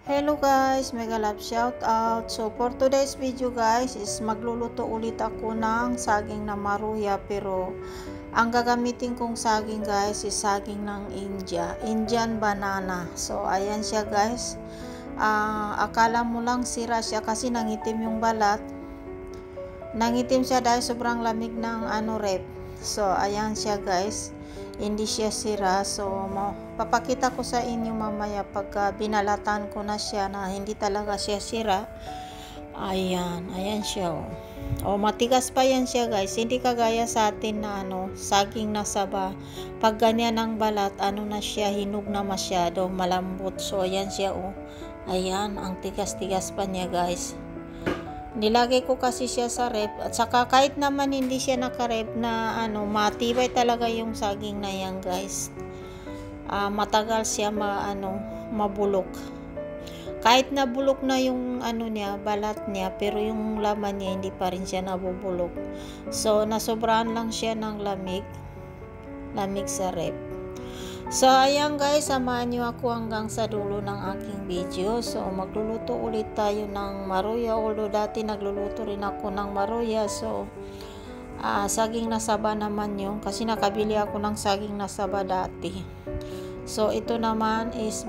Hello guys, mega love shout out. So for today's video guys is magluluto ulit ako ng saging na maruya, pero ang gagamitin kong saging guys is saging ng Indian banana. So ayan siya guys. Akala mo lang sira siya kasi nangitim yung balat. Nangitim siya dahil sobrang lamig ng rep. So ayan siya guys. Hindi siya sira. So papakita ko sa inyo mamaya pagka binalatan ko na siya na hindi talaga siya sira. Ayan siya matigas pa yan siya guys, hindi kagaya sa atin na saging na saba. Pag ganyan ang balat, na siya, hinog na masyado, malambot. So ayan siya ayan, ang tigas-tigas pa niya guys. Nilagay ko kasi siya sa rep, at saka kahit naman hindi siya naka-rep na matibay talaga yung saging na yan guys. Matagal siya mabulok. Kahit nabulok na yung niya, balat niya, pero yung laman niya hindi pa rin siya nabubulok. So nasobrahan lang siya ng lamig sa rep. So ayan guys, samahan niyo ako hanggang sa dulo ng aking video. So magluluto ulit tayo ng maruya, although dati nagluluto rin ako ng maruya. So saging na saba naman yung, kasi nakabili ako ng saging na saba dati. So ito naman is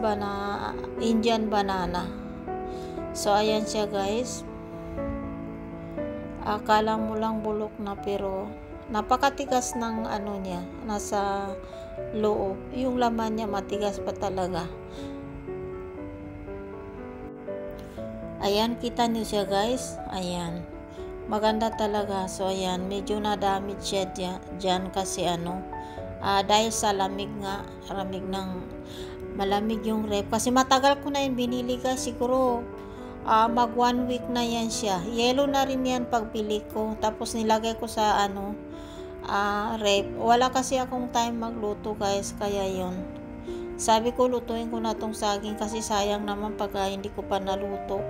Indian banana. So ayan siya guys. Akala mo lang bulok na, pero napakatigas ng niya, nasa loob. Yung laman niya matigas pa talaga. Ayan, kita niyo siya guys. Ayan, maganda talaga. So ayan, medyo na-damage siya dyan kasi dahil sa lamig malamig yung rep. Kasi matagal ko na yung binili guys, siguro mag 1 week na yan siya. Yellow na rin yan pagbili ko. Tapos nilagay ko sa rep. Wala kasi akong time magluto guys, kaya yon. Sabi ko lutuin ko na tong saging kasi sayang naman pag hindi ko pa naluto.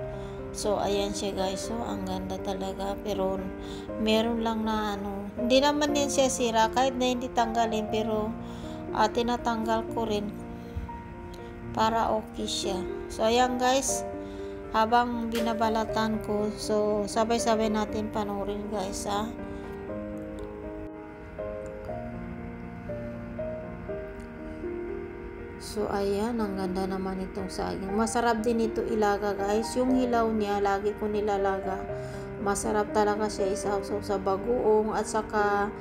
So ayan siya guys. So ang ganda talaga, pero meron lang na hindi naman yan siya sira kahit na hindi tanggalin, pero tinatanggal ko rin para okay siya. So ayan guys, habang binabalatan ko, so sabay-sabay natin panoorin guys So ayan, ang ganda naman itong saging. Masarap din ito ilaga guys. Yung hilaw niya, lagi ko nilalaga. Masarap talaga siya isaw-saw sa bagoong, at saka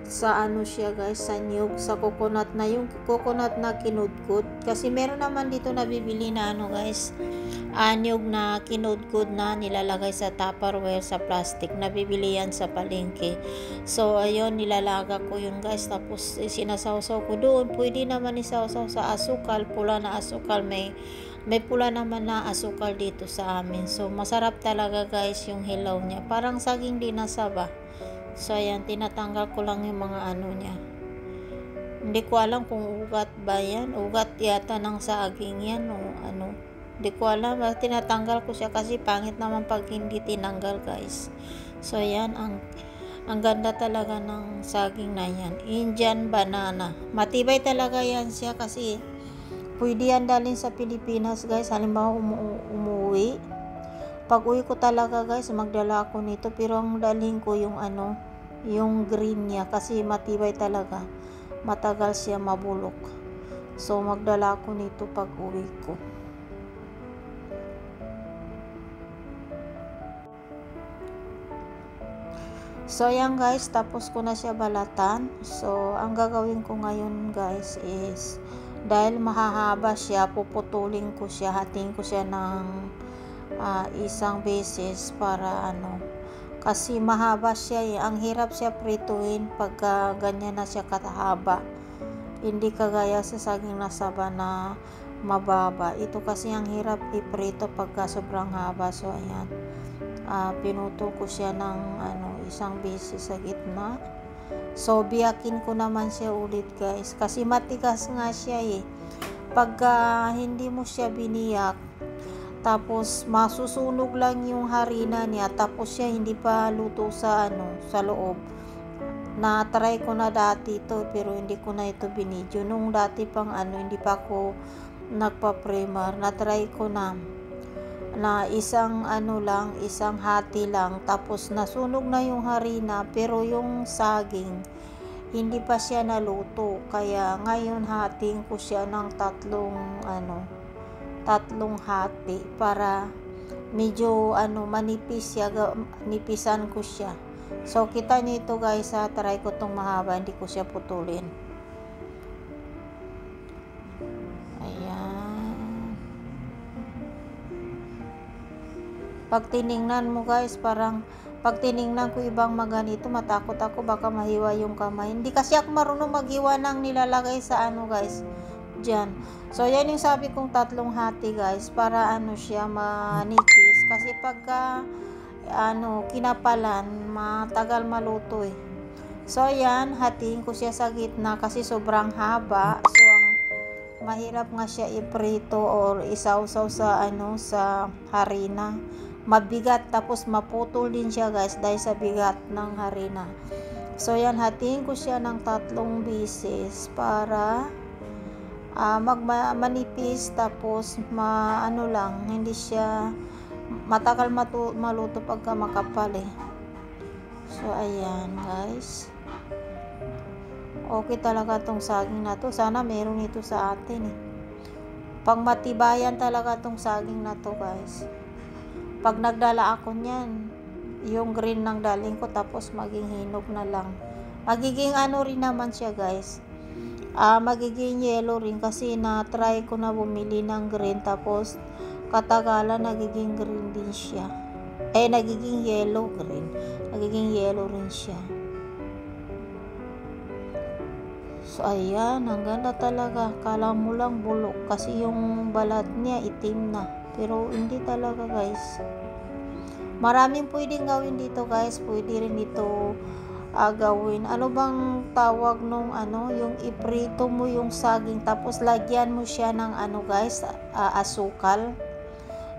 sa siya guys, sa niyog, sa coconut na, yung coconut na kinudkod. Kasi meron naman dito nabibili na guys, niyog na kinudkod na nilalagay sa Tupperware, sa plastic. Nabibili yan sa palengke. So ayun, nilalaga ko yun guys, tapos sinasawsaw ko doon. Pwede naman isawsaw sa asukal, pula na asukal. May pula naman na asukal dito sa amin. So masarap talaga guys yung hilaw niya, parang saging dinasaba. So ayan, tinatanggal ko lang yung mga niya. Hindi ko alam kung ugat ba yan, ugat yata ng saging yan o hindi ko alam. Tinatanggal ko siya kasi pangit naman pag hindi tinanggal guys. So ayan, ang ganda talaga ng saging na yan, Indian banana. Matibay talaga yan siya kasi pwede yan dalhin sa Pilipinas guys. Halimbawa umuwi, pag uwi ko talaga guys, magdala ako nito, pero ang dalhin ko yung yung green niya kasi matibay talaga, matagal siya mabulok. So magdala ako nito pag uwi ko. So ayan guys, tapos ko na siya balatan. So ang gagawin ko ngayon guys is, dahil mahahaba siya, puputulin ko siya, hatiin ko siya ng isang beses para kasi mahaba siya ang hirap siya prituin pag ganyan na siya katahaba. Hindi kagaya sa saging na saba na mababa. Ito kasi ang hirap iprito pagka sobrang haba. So ayan, pinutol ko siya ng isang beses sa gitna. So biyakin ko naman siya ulit guys, kasi matigas nga siya pagka hindi mo siya biniyak, tapos masusunog lang yung harina niya, tapos siya hindi pa luto sa sa loob. Na-try ko na dati ito, pero hindi ko na ito binidyo. Nung dati pang hindi pa ako nagpa-primer, na-try ko na. na isang ano lang, isang hati lang, tapos nasunog na yung harina pero yung saging hindi pa siya naluto, kaya ngayon hating ko siya ng tatlong hati para medyo manipis siya, nipisan ko siya. So kita niyo ito guys, try ko tong mahaba, hindi ko siya putulin. Pag tiningnan mo guys, parang pag tiningnan ko ibang maganito, matakot ako baka mahiwa yung kamay. Hindi kasi ako marunong maghiwa ng nilalagay sa guys, dyan. So yan yung sabi kong tatlong hati guys, para siya manipis. Kasi pagka kinapalan, matagal maluto eh. So yan, hatiin ko siya sa gitna kasi sobrang haba. So mahirap nga siya iprito or isawsaw sa harina. Mabigat, tapos maputol din siya guys dahil sa bigat ng harina. So yan, hatiin ko siya ng 3 beses para manipis, tapos hindi siya matagal maluto pagka makapal eh. So ayan guys, okay talaga tong saging na to. Sana meron ito sa atin eh. Pang matibayan talaga tong saging na to guys. Pag nagdala ako niyan, yung green ng daling ko, tapos maging hinog na lang. Magiging rin naman siya guys. Magiging yellow rin kasi na-try ko na bumili ng green, tapos katagalan nagiging green din siya. Nagiging yellow green. Nagiging yellow rin siya. So ayan, ang ganda talaga. Kala mo lang bulok kasi yung balat niya itim na. Pero hindi talaga guys. Maraming pwedeng gawin dito guys. Pwede rin ito gawin. Ano bang tawag nung yung iprito mo yung saging, tapos lagyan mo siya ng guys, asukal.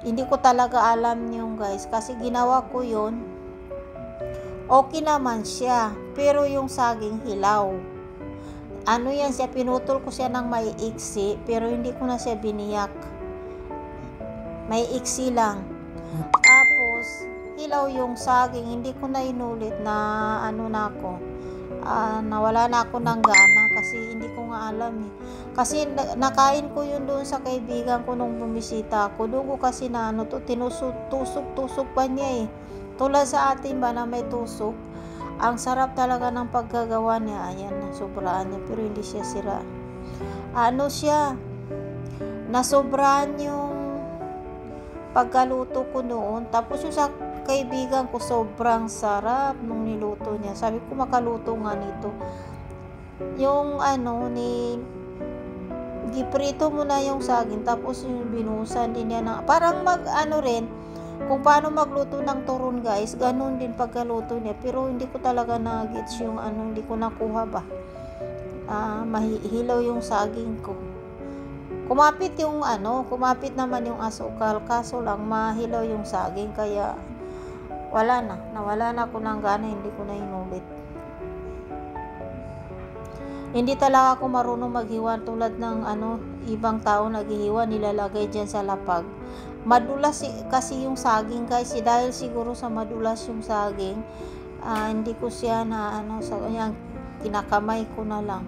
Hindi ko talaga alam yung guys. Kasi ginawa ko yun. Okay naman siya. Pero yung saging hilaw. Yan siya, pinutol ko siya ng may iksi, pero hindi ko na siya biniyak. May iksi lang. Tapos hilaw yung saging, hindi ko na inulit na nawala na ako ng gana kasi hindi ko nga alam eh. Kasi nakain ko yun doon sa kaibigan ko nung bumisita ako. Doon ko kasi tusok pa niya eh. Tulad sa atin ba na may tusok. Ang sarap talaga ng paggagawa niya. Ayan, sobraan niya pero hindi siya sira. Siya, nasobrahan yung pagkaluto ko noon. Tapos yung sa kaibigan ko, sobrang sarap nung niluto niya. Sabi ko, makaluto nga nito. Yung giprito mo na yung saging, tapos yung binusan din niya na, parang rin, kung paano magluto ng turon guys, ganun din pagkaluto niya. Pero hindi ko talaga na-gets yung hindi ko nakuha ba. Mahihilaw yung saging ko. Kumapit naman yung asukal, kaso lang mahilaw yung saging, kaya nawala na ako ng gana, hindi ko na inulit. Hindi talaga ako marunong maghiwa tulad ng ibang tao naghihiwa, nilalagay dyan sa lapag. Madulas kasi yung saging guys, dahil siguro sa madulas yung saging, hindi ko siya kinakamay ko na lang.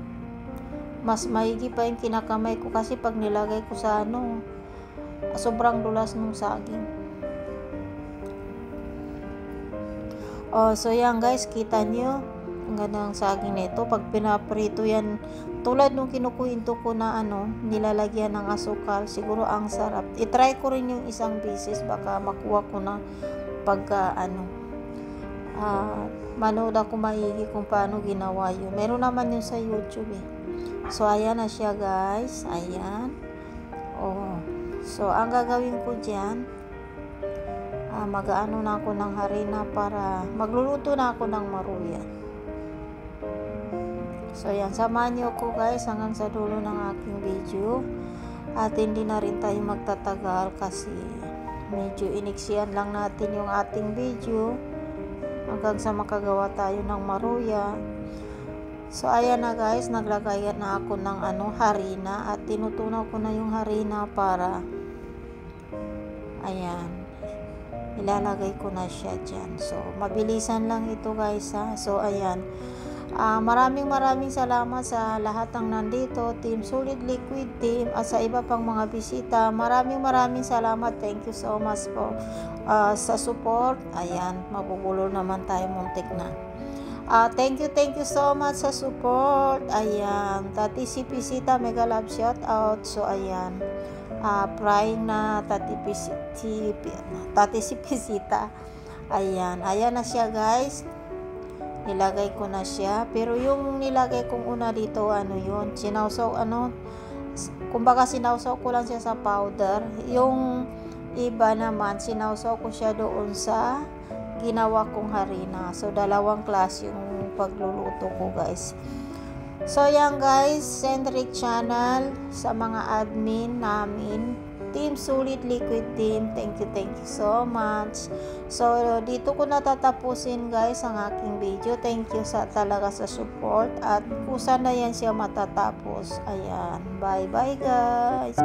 Mas maigi pa yung kinakamay ko kasi pag nilagay ko sa sobrang dulas ng saging. So yan guys, kita nyo ang ganda ng saging nito. Pag pinaprito yan, tulad nung kinukuhinto ko na nilalagyan ng asukal, siguro ang sarap. I-try ko rin yung isang beses, baka makuha ko na pagka manood ako maigi kung paano ginawa yun. Meron naman yun sa YouTube eh. So ayan na siya guys, ayan. So ang gagawin ko dyan, mag-aano na ako ng harina para magluluto na ako ng maruya. So yan, samahan niyo ko guys hanggang sa dulo ng aking video. At hindi na rin tayo magtatagal kasi medyo iniksiyan lang natin yung ating video hanggang sa makagawa tayo ng maruya. So ayan na guys, naglagay na ako ng harina at tinutunaw ko na yung harina para Ayan. Ilalagay ko na siya dyan. So, mabilisan lang ito guys ha. So, ayan. Maraming salamat sa lahat ng nandito, Team Solid Liquid Team, at sa iba pang mga bisita. Maraming salamat. Thank you so much po sa support. Ayan, mabubulo naman tayo, muntik na. Thank you so much sa support. Ayan, Tati si Pisita, mega love shout out. So, ayan, praying na Tati si Pisita. Ayan na siya guys. Nilagay ko na siya, pero yung nilagay kong una dito, yun, sinawsaw, kumbaga sinawsaw ko lang siya sa powder. Yung iba naman, sinawsaw ko siya doon sa ginawa kong harina. So, dalawang klase yung pagluluto ko guys. So, yan guys, Centric Channel, sa mga admin namin, Team Solid Liquid Team, thank you so much. So, dito ko natatapusin guys ang aking video. Thank you talaga sa support, at kusa na yan siya matatapos. Ayan, bye guys.